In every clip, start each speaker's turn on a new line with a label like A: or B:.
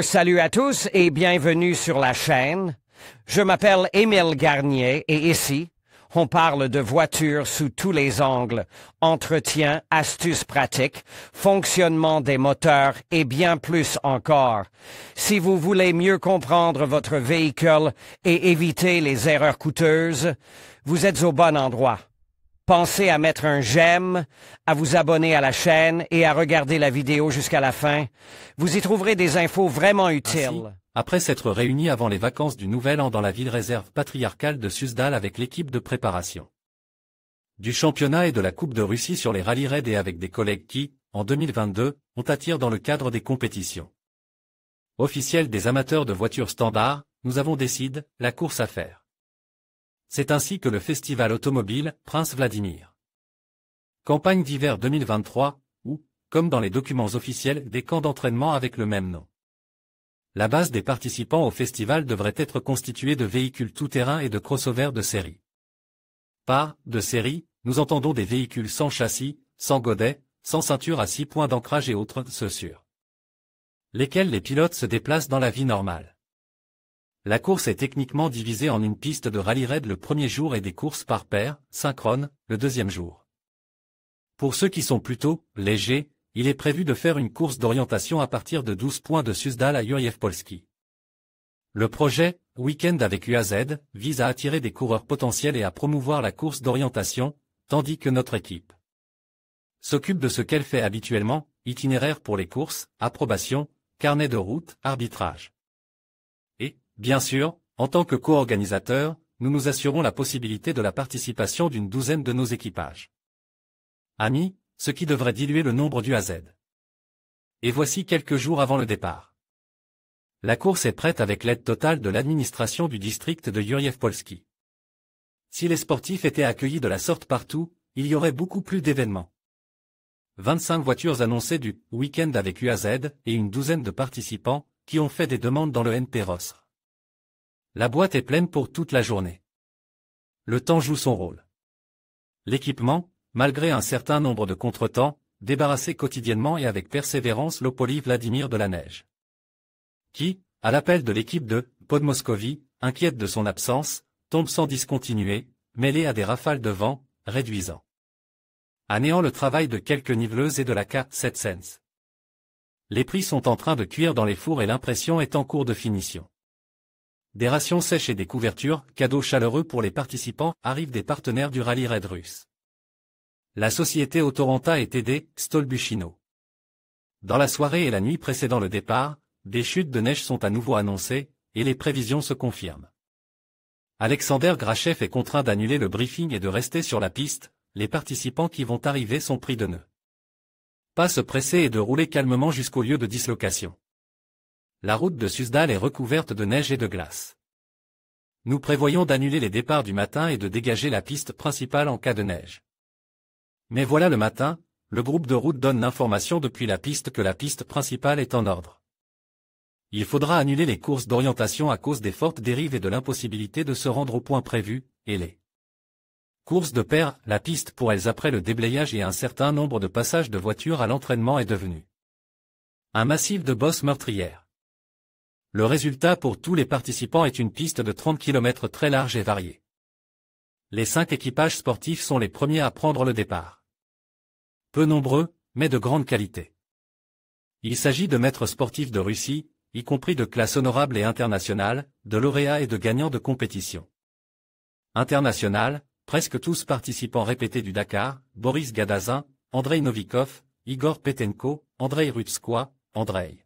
A: Salut à tous et bienvenue sur la chaîne. Je m'appelle Émile Garnier et ici, on parle de voitures sous tous les angles, entretien, astuces pratiques, fonctionnement des moteurs et bien plus encore. Si vous voulez mieux comprendre votre véhicule et éviter les erreurs coûteuses, vous êtes au bon endroit. Pensez à mettre un j'aime, à vous abonner à la chaîne et à regarder la vidéo jusqu'à la fin. Vous y trouverez des infos vraiment utiles.
B: Ainsi, après s'être réunis avant les vacances du Nouvel An dans la ville-réserve patriarcale de Suzdal avec l'équipe de préparation du championnat et de la Coupe de Russie sur les rallye raids et avec des collègues qui, en 2022, ont attiré dans le cadre des compétitions officielles des amateurs de voitures standards, nous avons décidé la course à faire. C'est ainsi que le festival automobile Prince Vladimir Campagne d'hiver 2023, ou, comme dans les documents officiels, des camps d'entraînement avec le même nom. La base des participants au festival devrait être constituée de véhicules tout-terrain et de crossovers de série. Par de série, nous entendons des véhicules sans châssis, sans godet, sans ceinture à 6 points d'ancrage et autres sur lesquels les pilotes se déplacent dans la vie normale. La course est techniquement divisée en une piste de rallye raid le premier jour et des courses par paire, synchrones, le deuxième jour. Pour ceux qui sont plutôt légers, il est prévu de faire une course d'orientation à partir de 12 points de Suzdal à Jurjev Polski. Le projet, Weekend avec UAZ, vise à attirer des coureurs potentiels et à promouvoir la course d'orientation, tandis que notre équipe s'occupe de ce qu'elle fait habituellement, itinéraire pour les courses, approbation, carnet de route, arbitrage. Et, bien sûr, en tant que co-organisateur, nous nous assurons la possibilité de la participation d'une douzaine de nos équipages amis, ce qui devrait diluer le nombre du AZ. Et voici quelques jours avant le départ. La course est prête avec l'aide totale de l'administration du district de Jurjev Polski. Si les sportifs étaient accueillis de la sorte partout, il y aurait beaucoup plus d'événements. 25 voitures annoncées du week-end avec UAZ et une douzaine de participants qui ont fait des demandes dans le NP Rosr. La boîte est pleine pour toute la journée. Le temps joue son rôle. L'équipement, malgré un certain nombre de contretemps, débarrassé quotidiennement et avec persévérance l'Opoli Vladimir de la neige. Qui, à l'appel de l'équipe de Podmoskovie, inquiète de son absence, tombe sans discontinuer, mêlé à des rafales de vent, réduisant à néant le travail de quelques niveleuses et de la K7 Les prix sont en train de cuire dans les fours et l'impression est en cours de finition. Des rations sèches et des couvertures, cadeaux chaleureux pour les participants, arrivent des partenaires du rallye raid russe. La société Autorenta est aidée, Stolbuchino. Dans la soirée et la nuit précédant le départ, des chutes de neige sont à nouveau annoncées, et les prévisions se confirment. Alexander Grachev est contraint d'annuler le briefing et de rester sur la piste, les participants qui vont arriver sont pris de ne pas se presser et de rouler calmement jusqu'au lieu de dislocation. La route de Suzdal est recouverte de neige et de glace. Nous prévoyons d'annuler les départs du matin et de dégager la piste principale en cas de neige. Mais voilà le matin, le groupe de route donne l'information depuis la piste que la piste principale est en ordre. Il faudra annuler les courses d'orientation à cause des fortes dérives et de l'impossibilité de se rendre au point prévu, et les courses de paire, la piste pour elles après le déblayage et un certain nombre de passages de voitures à l'entraînement est devenu un massif de bosses meurtrières. Le résultat pour tous les participants est une piste de 30 km très large et variée. Les 5 équipages sportifs sont les premiers à prendre le départ. Peu nombreux, mais de grande qualité. Il s'agit de maîtres sportifs de Russie, y compris de classes honorables et internationales, de lauréats et de gagnants de compétition internationales, presque tous participants répétés du Dakar, Boris Gadazin, Andrei Novikov, Igor Petenko, Andrei Rubskoy, Andrei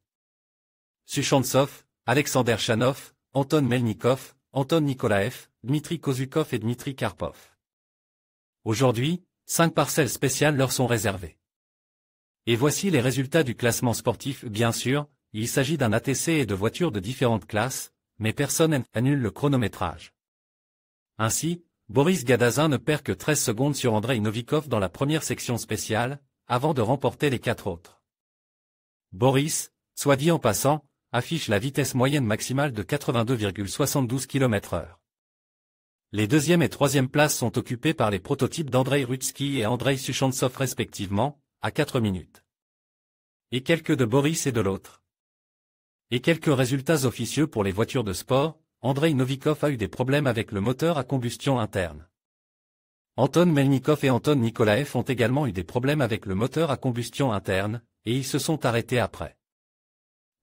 B: Suchantsov, Alexander Chanov, Anton Melnikov, Anton Nikolaev, Dmitri Kozukov et Dmitri Karpov. Aujourd'hui, 5 parcelles spéciales leur sont réservées. Et voici les résultats du classement sportif. Bien sûr, il s'agit d'un ATC et de voitures de différentes classes, mais personne n'annule le chronométrage. Ainsi, Boris Gadazin ne perd que 13 secondes sur Andrei Novikov dans la première section spéciale, avant de remporter les 4 autres. Boris, soit dit en passant, affiche la vitesse moyenne maximale de 82,72 km/h. Les deuxième et troisième places sont occupées par les prototypes d'Andrei Rutsky et Andrei Suchantsov respectivement, à 4 minutes. Et quelques de Boris et de l'autre. Et quelques résultats officieux pour les voitures de sport. Andrei Novikov a eu des problèmes avec le moteur à combustion interne. Anton Melnikov et Anton Nikolaev ont également eu des problèmes avec le moteur à combustion interne, et ils se sont arrêtés après.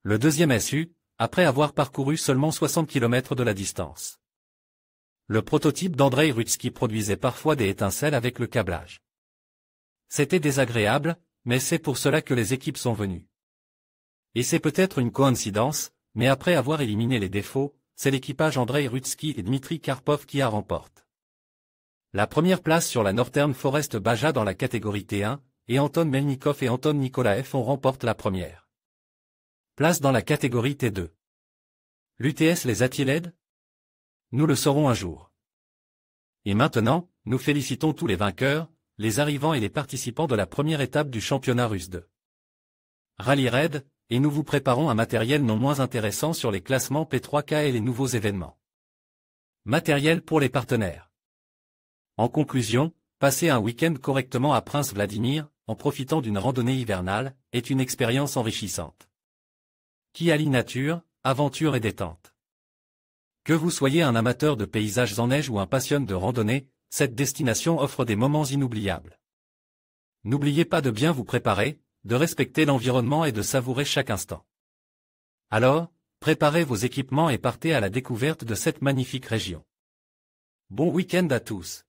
B: Le deuxième SU, après avoir parcouru seulement 60 km de la distance. Le prototype d'Andrei Rudski produisait parfois des étincelles avec le câblage. C'était désagréable, mais c'est pour cela que les équipes sont venues. Et c'est peut-être une coïncidence, mais après avoir éliminé les défauts, c'est l'équipage Andrei Rudski et Dmitri Karpov qui a remporte la première place sur la Northern Forest Baja dans la catégorie T1, et Anton Melnikov et Anton Nikolaev ont remporté la première place dans la catégorie T2. L'UTS les a-t-il aidés? Nous le saurons un jour. Et maintenant, nous félicitons tous les vainqueurs, les arrivants et les participants de la première étape du championnat russe de Rally Raid, et nous vous préparons un matériel non moins intéressant sur les classements P3K et les nouveaux événements. Matériel pour les partenaires. En conclusion, passer un week-end correctement à Prince Vladimir, en profitant d'une randonnée hivernale, est une expérience enrichissante. Qui allie nature, aventure et détente. Que vous soyez un amateur de paysages en neige ou un passionné de randonnée, cette destination offre des moments inoubliables. N'oubliez pas de bien vous préparer, de respecter l'environnement et de savourer chaque instant. Alors, préparez vos équipements et partez à la découverte de cette magnifique région. Bon week-end à tous.